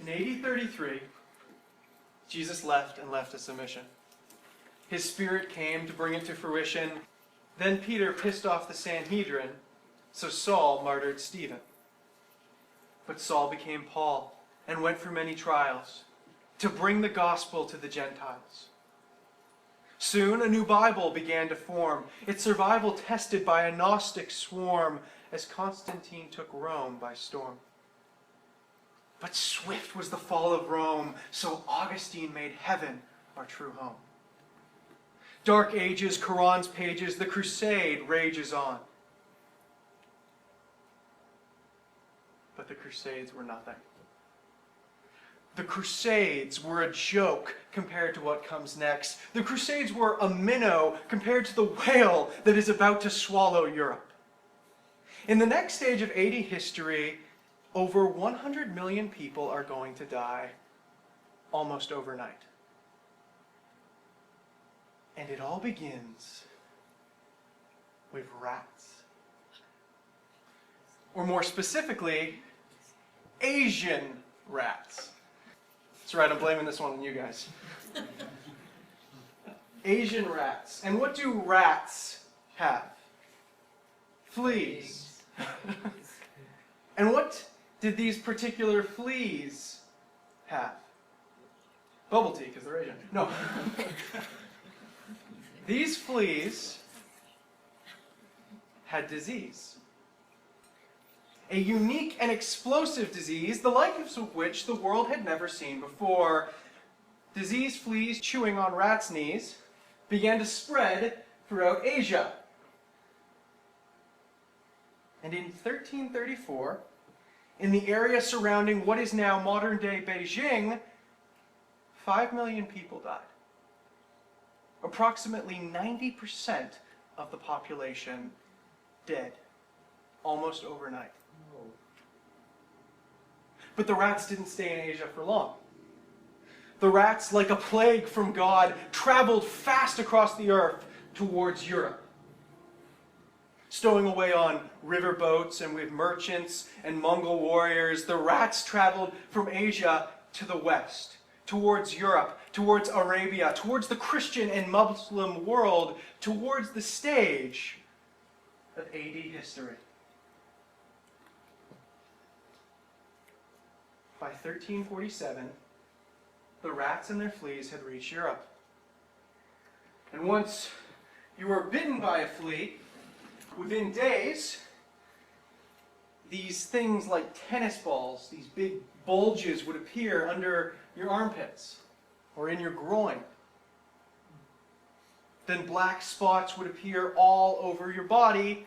In AD 33, Jesus left and left us a mission. His Spirit came to bring it to fruition. Then Peter pissed off the Sanhedrin, so Saul martyred Stephen. But Saul became Paul and went through many trials to bring the gospel to the Gentiles. Soon a new Bible began to form, its survival tested by a Gnostic swarm as Constantine took Rome by storm. But swift was the fall of Rome, so Augustine made heaven our true home. Dark ages, Quran's pages, the crusade rages on. But the Crusades were nothing. The Crusades were a joke compared to what comes next. The Crusades were a minnow compared to the whale that is about to swallow Europe. In the next stage of AD history, over 100 million people are going to die almost overnight. And it all begins with rats. Or more specifically, Asian rats. That's right, I'm blaming this one on you guys. Asian rats. And what do rats have? Fleas. And what did these particular fleas have? Bubble tea, because they're Asian. No. These fleas had disease. A unique and explosive disease, the likes of which the world had never seen before. Diseased fleas chewing on rats' knees began to spread throughout Asia. And in 1334, in the area surrounding what is now modern-day Beijing, 5 million people died. Approximately 90% of the population dead, almost overnight. But the rats didn't stay in Asia for long. The rats, like a plague from God, traveled fast across the earth towards Europe. Stowing away on riverboats and with merchants and Mongol warriors, the rats traveled from Asia to the west, towards Europe, towards Arabia, towards the Christian and Muslim world, towards the stage of AD history. By 1347, the rats and their fleas had reached Europe. And once you were bitten by a flea, within days, these things like tennis balls, these big bulges would appear under your armpits or in your groin. Then black spots would appear all over your body,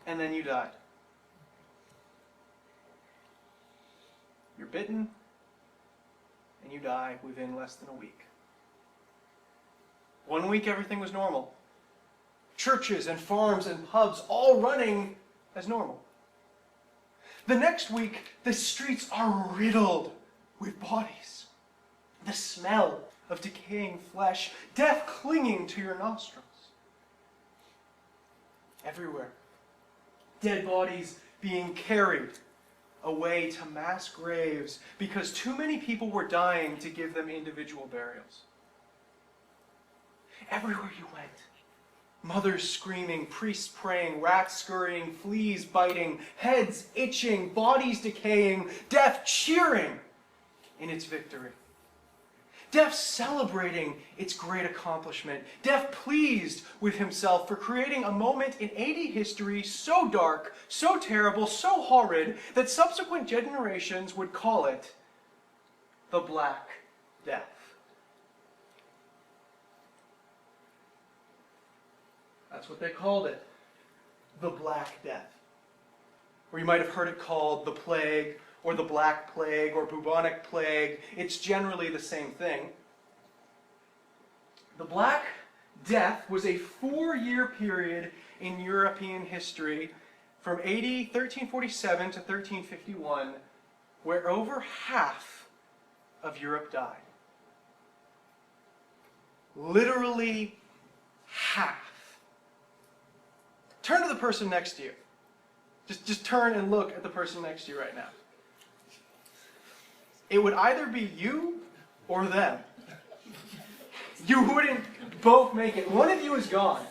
and then you died. You're bitten, and you die within less than a week. 1 week, everything was normal. Churches and farms and pubs all running as normal. The next week, the streets are riddled with bodies. The smell of decaying flesh, death clinging to your nostrils. Everywhere, dead bodies being carried away to mass graves because too many people were dying to give them individual burials. Everywhere you went, mothers screaming, priests praying, rats scurrying, fleas biting, heads itching, bodies decaying, death cheering in its victory. Death celebrating its great accomplishment. Death pleased with himself for creating a moment in AD history so dark, so terrible, so horrid, that subsequent generations would call it the Black Death. That's what they called it, the Black Death. Or you might have heard it called the Plague, or the Black Plague, or bubonic plague. It's generally the same thing. The Black Death was a 4-year period in European history from AD 1347 to 1351, where over half of Europe died. Literally half. Turn to the person next to you. Just turn and look at the person next to you right now. it would either be you or them. You wouldn't both make it. One of you is gone.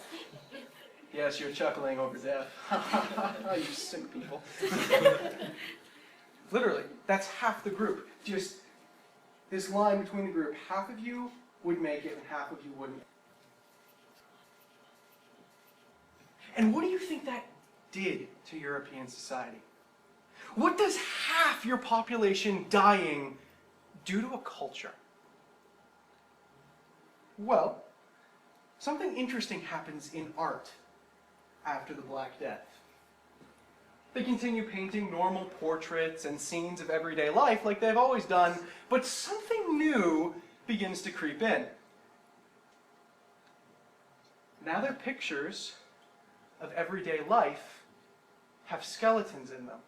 Yes, you're chuckling over death. You sick people. Literally, that's half the group. Just this line between the group. Half of you would make it and half of you wouldn't. And what do you think that did to European society? What does half your population dying do to a culture? Well, something interesting happens in art after the Black Death. They continue painting normal portraits and scenes of everyday life like they've always done, but something new begins to creep in. Now their pictures of everyday life have skeletons in them.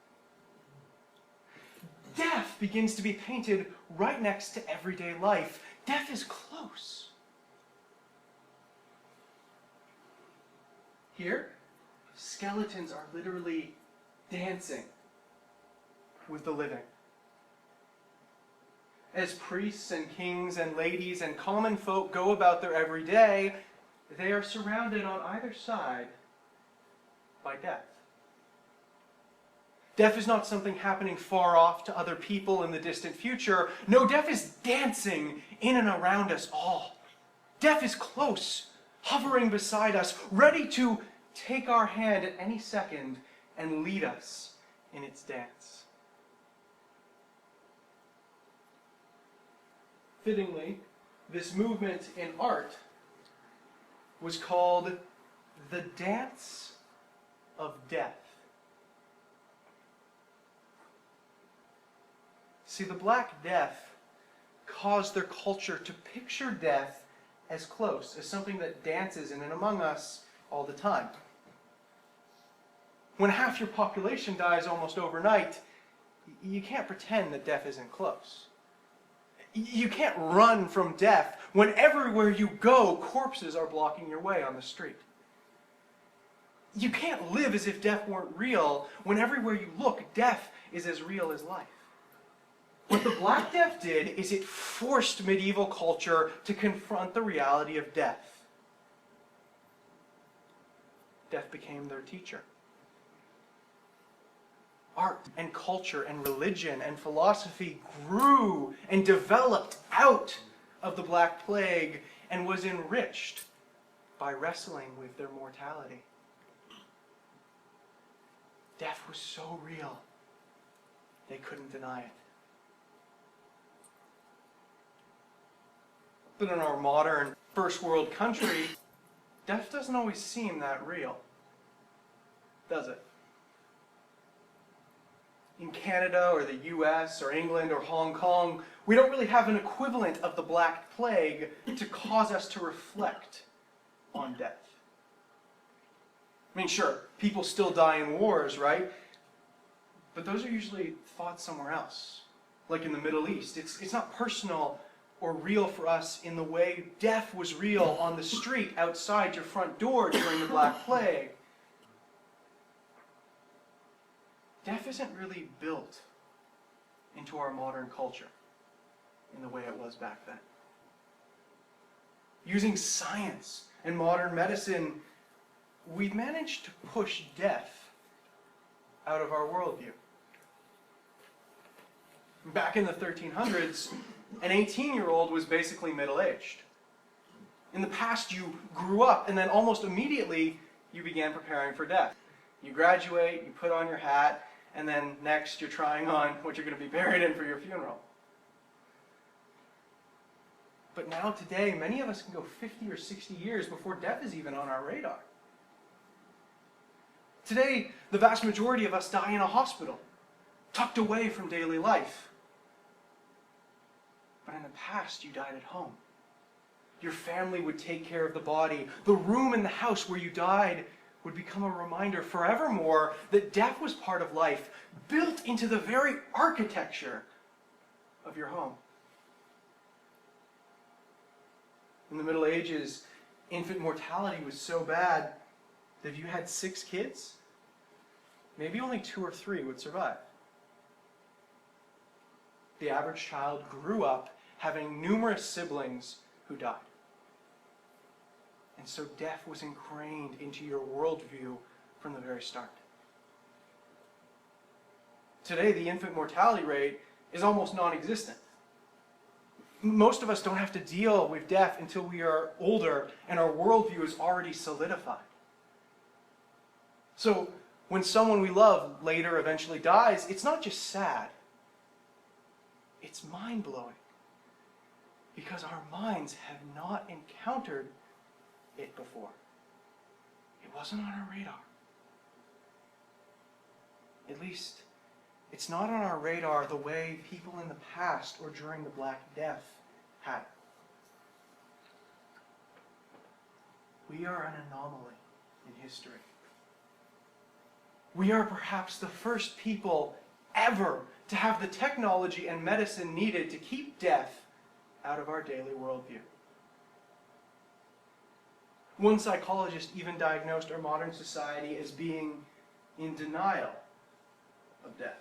Death begins to be painted right next to everyday life. Death is close. Here, skeletons are literally dancing with the living. As priests and kings and ladies and common folk go about their everyday, they are surrounded on either side by death. Death is not something happening far off to other people in the distant future. No, death is dancing in and around us all. Death is close, hovering beside us, ready to take our hand at any second and lead us in its dance. Fittingly, this movement in art was called the Dance of Death. See, the Black Death caused their culture to picture death as close, as something that dances in and among us all the time. When half your population dies almost overnight, you can't pretend that death isn't close. You can't run from death when everywhere you go, corpses are blocking your way on the street. You can't live as if death weren't real when everywhere you look, death is as real as life. What the Black Death did is it forced medieval culture to confront the reality of death. Death became their teacher. Art and culture and religion and philosophy grew and developed out of the Black Plague and was enriched by wrestling with their mortality. Death was so real, they couldn't deny it. But in our modern first world country, death doesn't always seem that real, does it? In Canada or the US or England or Hong Kong, we don't really have an equivalent of the Black Plague to cause us to reflect on death. I mean, sure, people still die in wars, right? But those are usually fought somewhere else, like in the Middle East. It's not personal or real for us in the way death was real on the street outside your front door during the Black Plague. Death isn't really built into our modern culture in the way it was back then. Using science and modern medicine, we've managed to push death out of our worldview. Back in the 1300s, an 18-year-old was basically middle-aged. In the past, you grew up, and then almost immediately, you began preparing for death. You graduate, you put on your hat, and then next you're trying on what you're going to be buried in for your funeral. But now today, many of us can go 50 or 60 years before death is even on our radar. Today, the vast majority of us die in a hospital, tucked away from daily life. But in the past, you died at home. Your family would take care of the body. The room in the house where you died would become a reminder forevermore that death was part of life, built into the very architecture of your home. In the Middle Ages, infant mortality was so bad that if you had 6 kids, maybe only 2 or 3 would survive. the average child grew up having numerous siblings who died. And so death was ingrained into your worldview from the very start. Today, the infant mortality rate is almost non-existent. Most of us don't have to deal with death until we are older and our worldview is already solidified. So when someone we love later eventually dies, it's not just sad. It's mind-blowing. Because our minds have not encountered it before. It wasn't on our radar. At least, it's not on our radar the way people in the past or during the Black Death had it. We are an anomaly in history. We are perhaps the first people ever to have the technology and medicine needed to keep death out of our daily worldview. One psychologist even diagnosed our modern society as being in denial of death.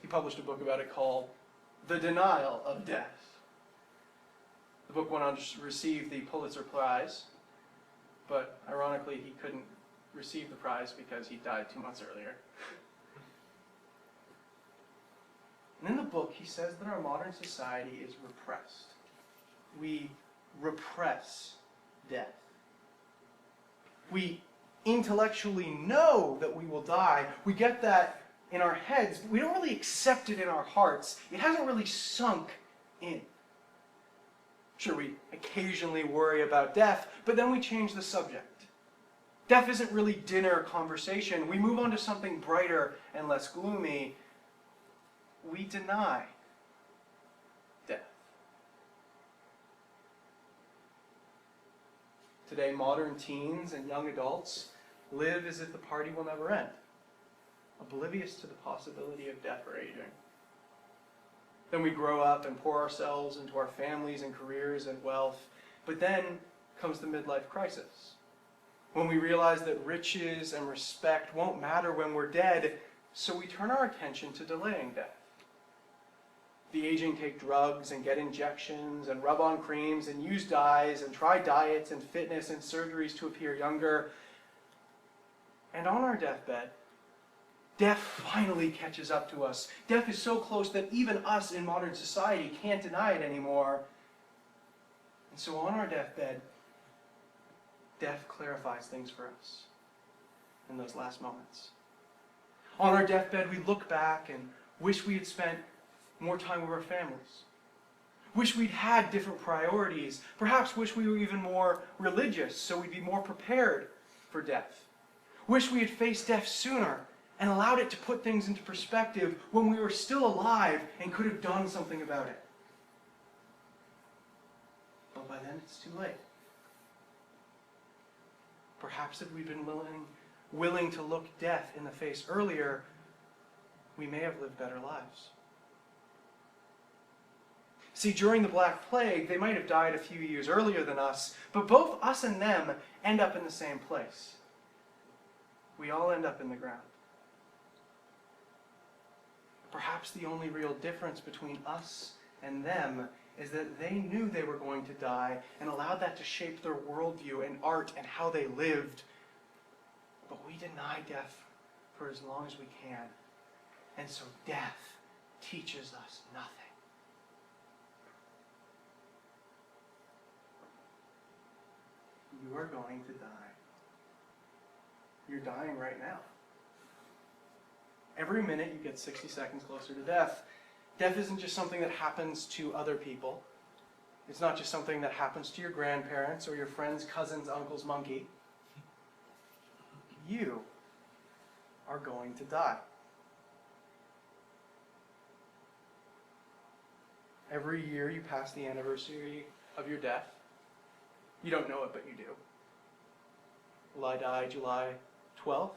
He published a book about it called The Denial of Death. The book went on to receive the Pulitzer Prize, but ironically he couldn't receive the prize because he died 2 months earlier. And in the book he says that our modern society is repressed. We repress death. We intellectually know that we will die. We get that in our heads, but we don't really accept it in our hearts. It hasn't really sunk in. Sure, we occasionally worry about death, but then we change the subject. Death isn't really dinner conversation. We move on to something brighter and less gloomy. We deny death. Today, modern teens and young adults live as if the party will never end, oblivious to the possibility of death or aging. Then we grow up and pour ourselves into our families and careers and wealth, but then comes the midlife crisis, when we realize that riches and respect won't matter when we're dead, so we turn our attention to delaying death. The aging take drugs and get injections and rub on creams and use dyes and try diets and fitness and surgeries to appear younger. And on our deathbed, death finally catches up to us. Death is so close that even us in modern society can't deny it anymore. And so on our deathbed, death clarifies things for us in those last moments. On our deathbed, we look back and wish we had spent more time with our families. Wish we'd had different priorities. Perhaps wish we were even more religious so we'd be more prepared for death. Wish we had faced death sooner and allowed it to put things into perspective when we were still alive and could have done something about it. But by then it's too late. Perhaps if we'd been willing to look death in the face earlier, we may have lived better lives. See, during the Black Plague, they might have died a few years earlier than us, but both us and them end up in the same place. We all end up in the ground. Perhaps the only real difference between us and them is that they knew they were going to die and allowed that to shape their worldview and art and how they lived. But we deny death for as long as we can. And so death teaches us nothing. You are going to die. You're dying right now. Every minute you get 60 seconds closer to death. Death isn't just something that happens to other people. It's not just something that happens to your grandparents or your friend's cousin's uncle's monkey. You are going to die. Every year you pass the anniversary of your death. You don't know it, but you do. Will I die July 12th,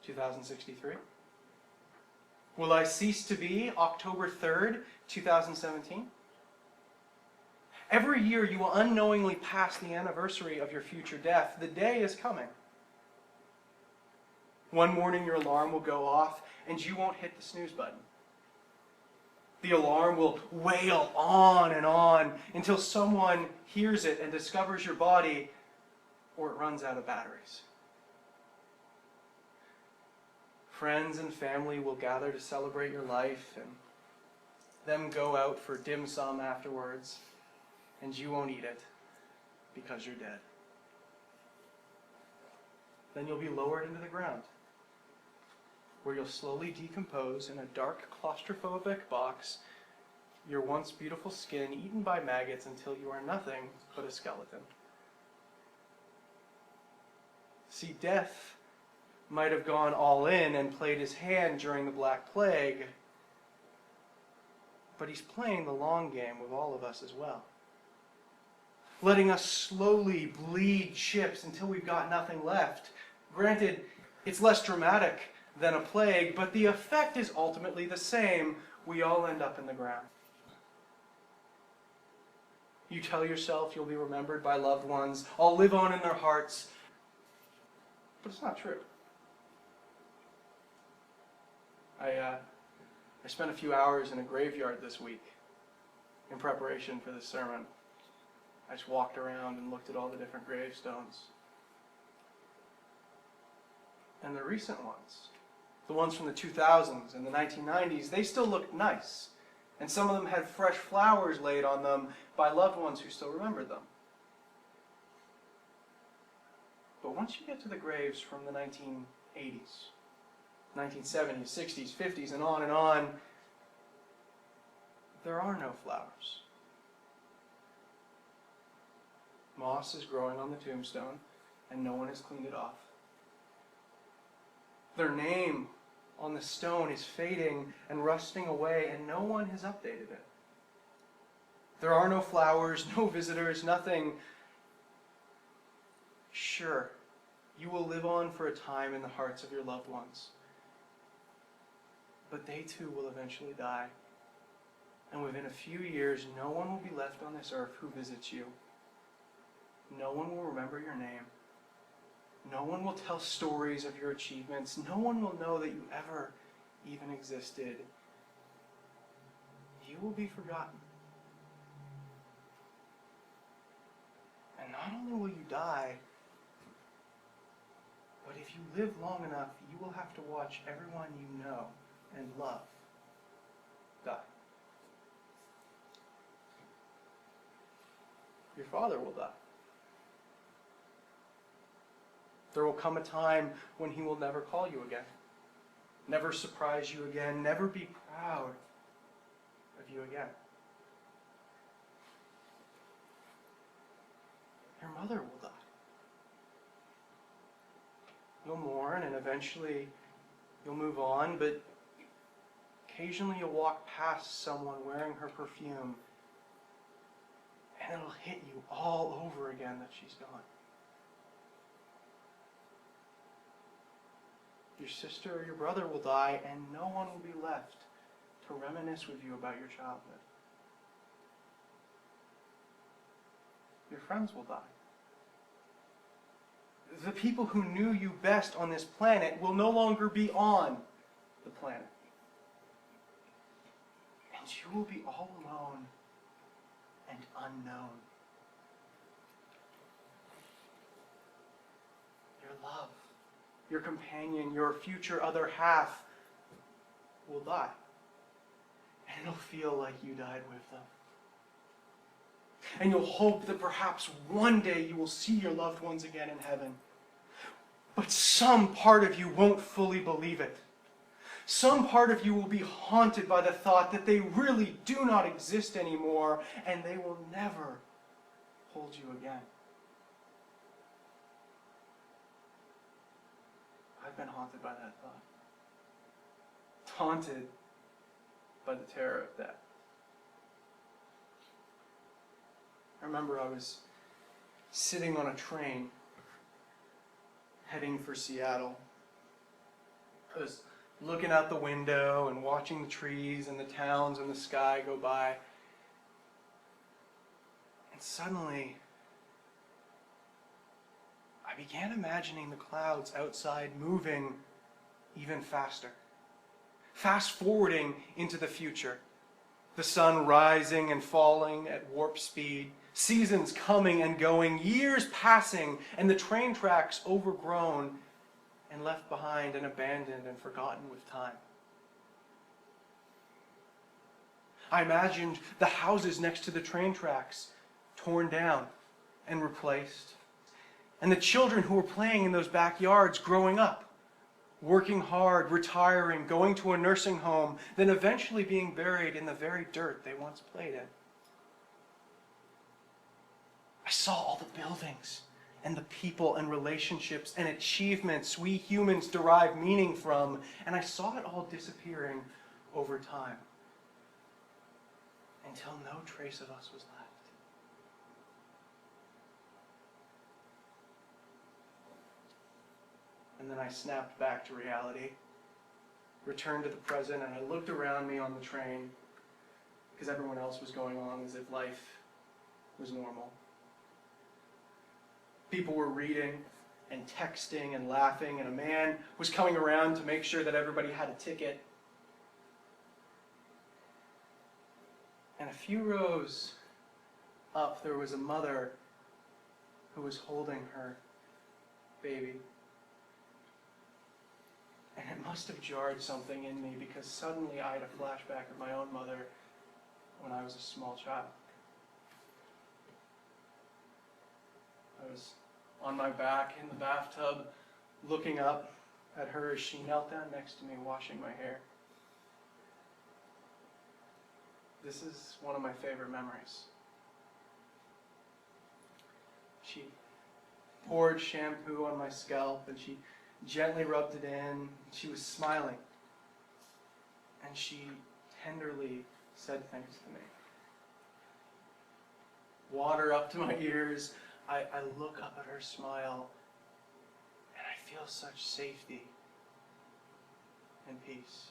2063? Will I cease to be October 3rd, 2017? Every year you will unknowingly pass the anniversary of your future death. The day is coming. One morning your alarm will go off and you won't hit the snooze button. The alarm will wail on and on until someone hears it and discovers your body, or it runs out of batteries. Friends and family will gather to celebrate your life, and them go out for dim sum afterwards, and you won't eat it because you're dead. Then you'll be lowered into the ground, where you'll slowly decompose in a dark, claustrophobic box, your once beautiful skin eaten by maggots until you are nothing but a skeleton. See, death might have gone all in and played his hand during the Black Plague, but he's playing the long game with all of us as well, letting us slowly bleed ships until we've got nothing left. Granted, it's less dramatic than a plague, but the effect is ultimately the same. We all end up in the ground. You tell yourself you'll be remembered by loved ones, I'll live on in their hearts, but it's not true. I spent a few hours in a graveyard this week in preparation for this sermon. I just walked around and looked at all the different gravestones. And the recent ones, the ones from the 2000s and the 1990s, they still looked nice. And some of them had fresh flowers laid on them by loved ones who still remembered them. But once you get to the graves from the 1980s, 1970s, 60s, 50s, and on, there are no flowers. Moss is growing on the tombstone, and no one has cleaned it off. Their name on the stone is fading and rusting away, and no one has updated it. There are no flowers, no visitors, nothing. Sure, you will live on for a time in the hearts of your loved ones. But they too will eventually die. And within a few years, no one will be left on this earth who visits you. No one will remember your name. No one will tell stories of your achievements. No one will know that you ever even existed. You will be forgotten. And not only will you die, but if you live long enough, you will have to watch everyone you know and love die. Your father will die. There will come a time when he will never call you again, never surprise you again, never be proud of you again. Your mother will die. You'll mourn and eventually you'll move on, but occasionally you'll walk past someone wearing her perfume and it'll hit you all over again that she's gone. Your sister or your brother will die, and no one will be left to reminisce with you about your childhood. Your friends will die. The people who knew you best on this planet will no longer be on the planet. And you will be all alone and unknown. Your love, your companion, your future other half will die. And it'll feel like you died with them. And you'll hope that perhaps one day you will see your loved ones again in heaven. But some part of you won't fully believe it. Some part of you will be haunted by the thought that they really do not exist anymore, and they will never hold you again. I've been haunted by that thought. Haunted by the terror of death. I remember I was sitting on a train heading for Seattle. I was looking out the window and watching the trees and the towns and the sky go by. And suddenly, I began imagining the clouds outside moving even faster. Fast forwarding into the future. The sun rising and falling at warp speed, seasons coming and going, years passing, and the train tracks overgrown and left behind and abandoned and forgotten with time. I imagined the houses next to the train tracks torn down and replaced, and the children who were playing in those backyards growing up, working hard, retiring, going to a nursing home, then eventually being buried in the very dirt they once played in. I saw all the buildings and the people and relationships and achievements we humans derive meaning from, and I saw it all disappearing over time until no trace of us was left. And then I snapped back to reality, returned to the present, and I looked around me on the train because everyone else was going on as if life was normal. People were reading and texting and laughing, and a man was coming around to make sure that everybody had a ticket. And a few rows up, there was a mother who was holding her baby. And it must have jarred something in me, because suddenly I had a flashback of my own mother when I was a small child. I was on my back in the bathtub, looking up at her as she knelt down next to me, washing my hair. This is one of my favorite memories. She poured shampoo on my scalp, and she gently rubbed it in. She was smiling, and she tenderly said things to me. Water up to my ears, I look up at her smile, and I feel such safety and peace.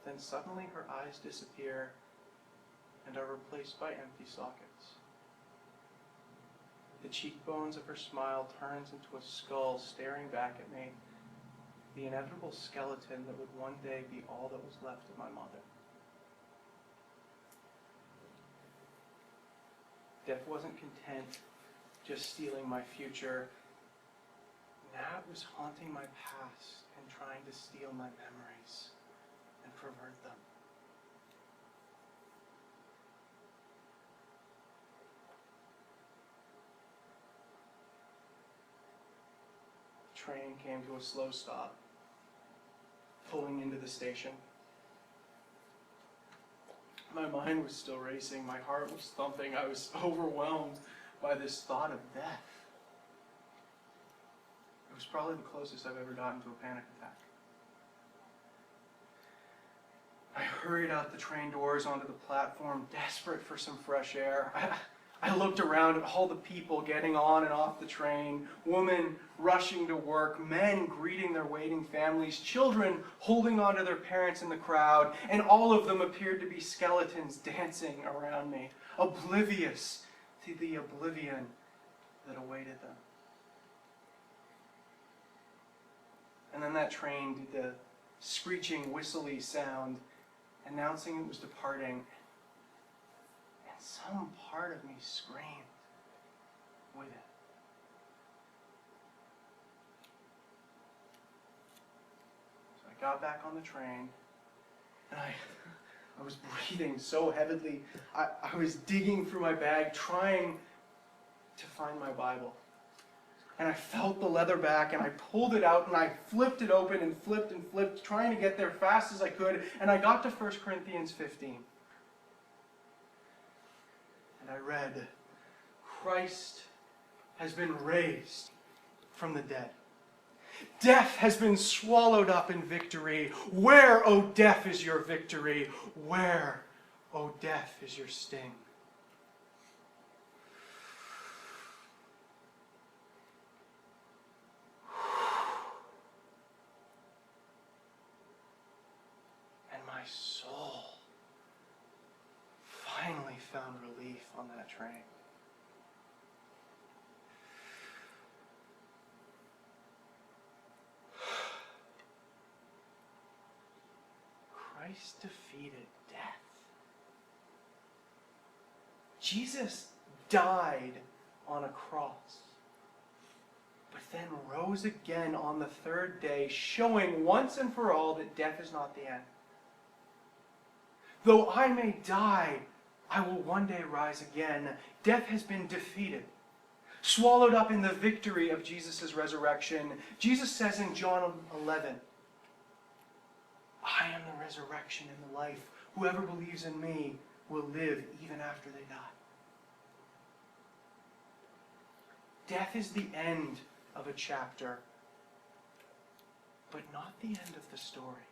Then suddenly her eyes disappear and are replaced by empty sockets. The cheekbones of her smile turns into a skull staring back at me, the inevitable skeleton that would one day be all that was left of my mother. Death wasn't content just stealing my future. Now it was haunting my past and trying to steal my memories and pervert them. The train came to a slow stop, pulling into the station. My mind was still racing, my heart was thumping, I was overwhelmed by this thought of death. It was probably the closest I've ever gotten to a panic attack. I hurried out the train doors onto the platform, desperate for some fresh air. I looked around at all the people getting on and off the train, women rushing to work, men greeting their waiting families, children holding on to their parents in the crowd, and all of them appeared to be skeletons dancing around me, oblivious to the oblivion that awaited them. And then that train did the screeching, whistly sound, announcing it was departing. Some part of me screamed with it. So I got back on the train, and I was breathing so heavily. I was digging through my bag, trying to find my Bible. And I felt the leather back, and I pulled it out, and I flipped it open and flipped, trying to get there fast as I could, and I got to 1 Corinthians 15. I read, Christ has been raised from the dead. Death has been swallowed up in victory. Where, O death, is your victory? Where, O death, is your sting? And my soul finally found relief on that train. Christ defeated death. Jesus died on a cross, but then rose again on the third day, showing once and for all that death is not the end. Though I may die, I will one day rise again. Death has been defeated, swallowed up in the victory of Jesus' resurrection. Jesus says in John 11, I am the resurrection and the life. Whoever believes in me will live even after they die. Death is the end of a chapter, but not the end of the story.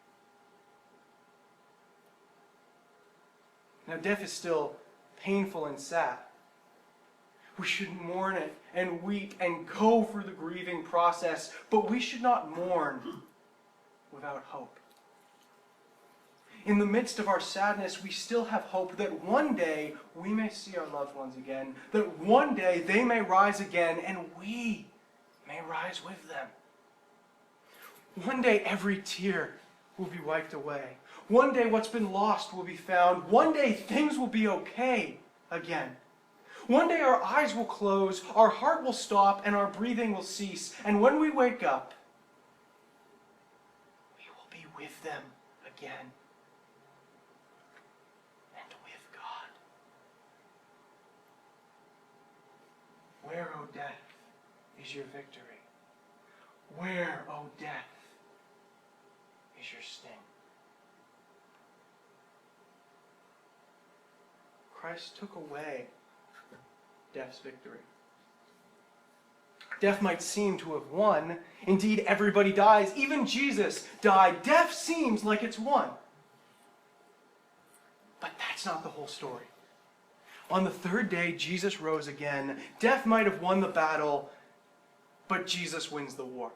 Now, death is still painful and sad. We should mourn it and weep and go through the grieving process, but we should not mourn without hope. In the midst of our sadness, we still have hope that one day we may see our loved ones again, that one day they may rise again and we may rise with them. One day every tear will be wiped away. One day what's been lost will be found. One day things will be okay again. One day our eyes will close, our heart will stop, and our breathing will cease. And when we wake up, we will be with them again. And with God. Where, O death, is your victory? Where, O death, is your sting? Christ took away death's victory. Death might seem to have won. Indeed, everybody dies. Even Jesus died. Death seems like it's won. But that's not the whole story. On the third day, Jesus rose again. Death might have won the battle, but Jesus wins the war.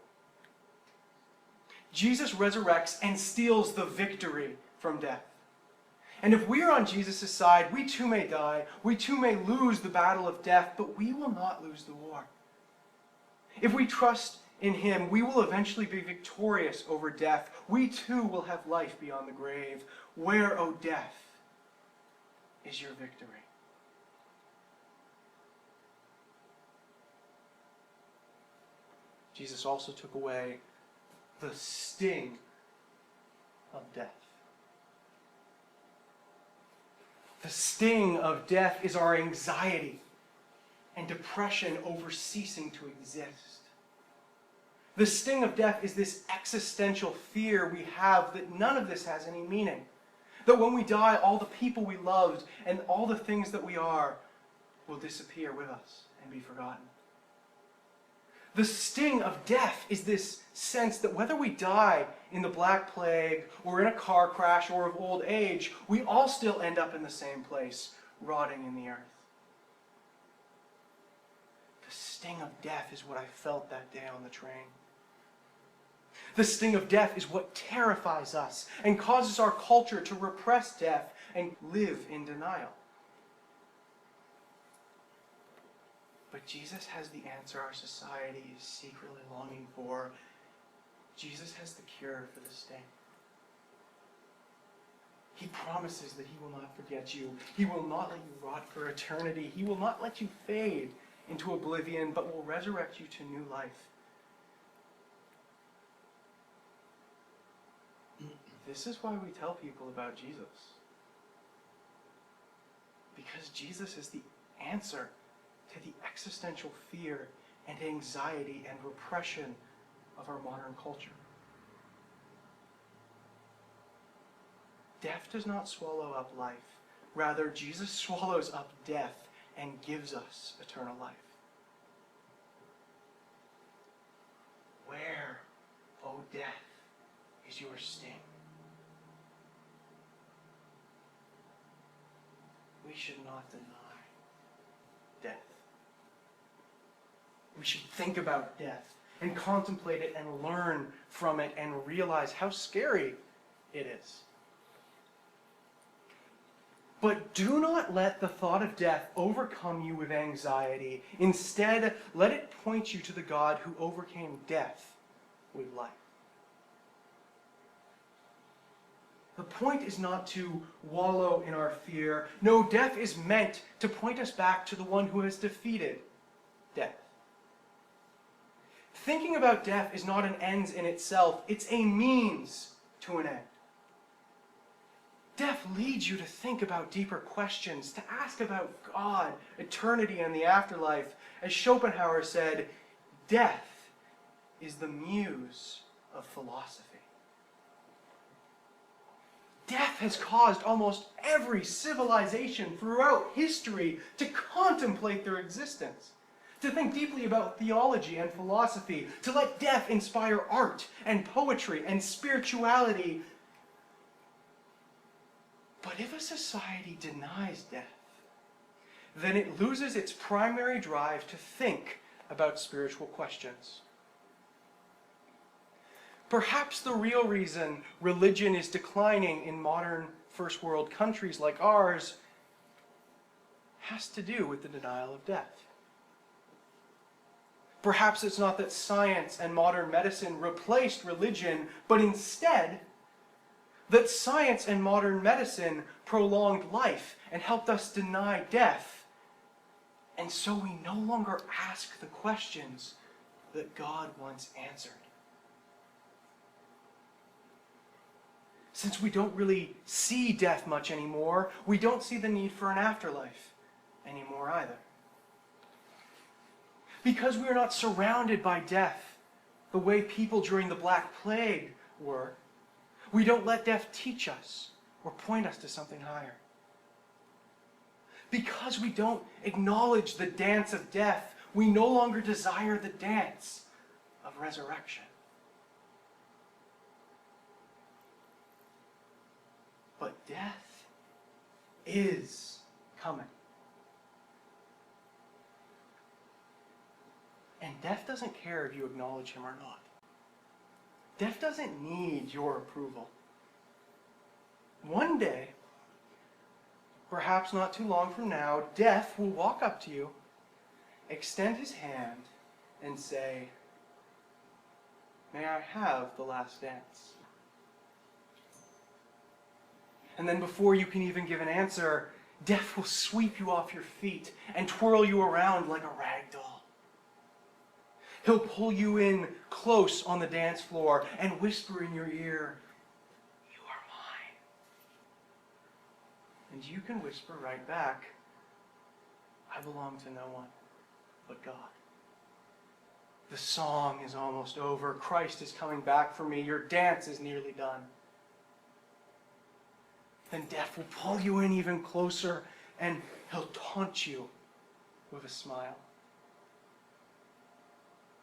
Jesus resurrects and steals the victory from death. And if we are on Jesus' side, we too may die, we too may lose the battle of death, but we will not lose the war. If we trust in him, we will eventually be victorious over death. We too will have life beyond the grave. Where, O death, is your victory? Jesus also took away the sting of death. The sting of death is our anxiety and depression over ceasing to exist. The sting of death is this existential fear we have that none of this has any meaning. That when we die, all the people we loved and all the things that we are will disappear with us and be forgotten. The sting of death is this sense that whether we die in the Black Plague or in a car crash or of old age, we all still end up in the same place, rotting in the earth. The sting of death is what I felt that day on the train. The sting of death is what terrifies us and causes our culture to repress death and live in denial. But Jesus has the answer our society is secretly longing for. Jesus has the cure for the sting. He promises that he will not forget you. He will not let you rot for eternity. He will not let you fade into oblivion, but will resurrect you to new life. This is why we tell people about Jesus. Because Jesus is the answer to the existential fear and anxiety and repression of our modern culture. Death does not swallow up life. Rather, Jesus swallows up death and gives us eternal life. Where, O death, is your sting? We should not deny death. We should think about death and contemplate it and learn from it and realize how scary it is. But do not let the thought of death overcome you with anxiety. Instead, let it point you to the God who overcame death with life. The point is not to wallow in our fear. No, death is meant to point us back to the one who has defeated death. Thinking about death is not an end in itself. It's a means to an end. Death leads you to think about deeper questions, to ask about God, eternity, and the afterlife. As Schopenhauer said, death is the muse of philosophy. Death has caused almost every civilization throughout history to contemplate their existence, to think deeply about theology and philosophy, to let death inspire art and poetry and spirituality. But if a society denies death, then it loses its primary drive to think about spiritual questions. Perhaps the real reason religion is declining in modern first world countries like ours has to do with the denial of death. Perhaps it's not that science and modern medicine replaced religion, but instead that science and modern medicine prolonged life and helped us deny death. And so we no longer ask the questions that God once answered. Since we don't really see death much anymore, we don't see the need for an afterlife anymore either. Because we are not surrounded by death the way people during the Black Plague were, we don't let death teach us or point us to something higher. Because we don't acknowledge the dance of death, we no longer desire the dance of resurrection. But death is coming. And death doesn't care if you acknowledge him or not. Death doesn't need your approval. One day, perhaps not too long from now, death will walk up to you, extend his hand, and say, "May I have the last dance?" And then before you can even give an answer, death will sweep you off your feet and twirl you around like a rag doll. He'll pull you in close on the dance floor and whisper in your ear, "You are mine." And you can whisper right back, "I belong to no one but God. The song is almost over. Christ is coming back for me. Your dance is nearly done." Then death will pull you in even closer and he'll taunt you with a smile.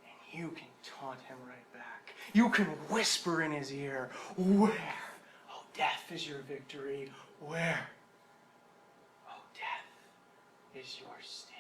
And you can taunt him right back. You can whisper in his ear, "Where, oh death, is your victory? Where, oh death, is your sting?"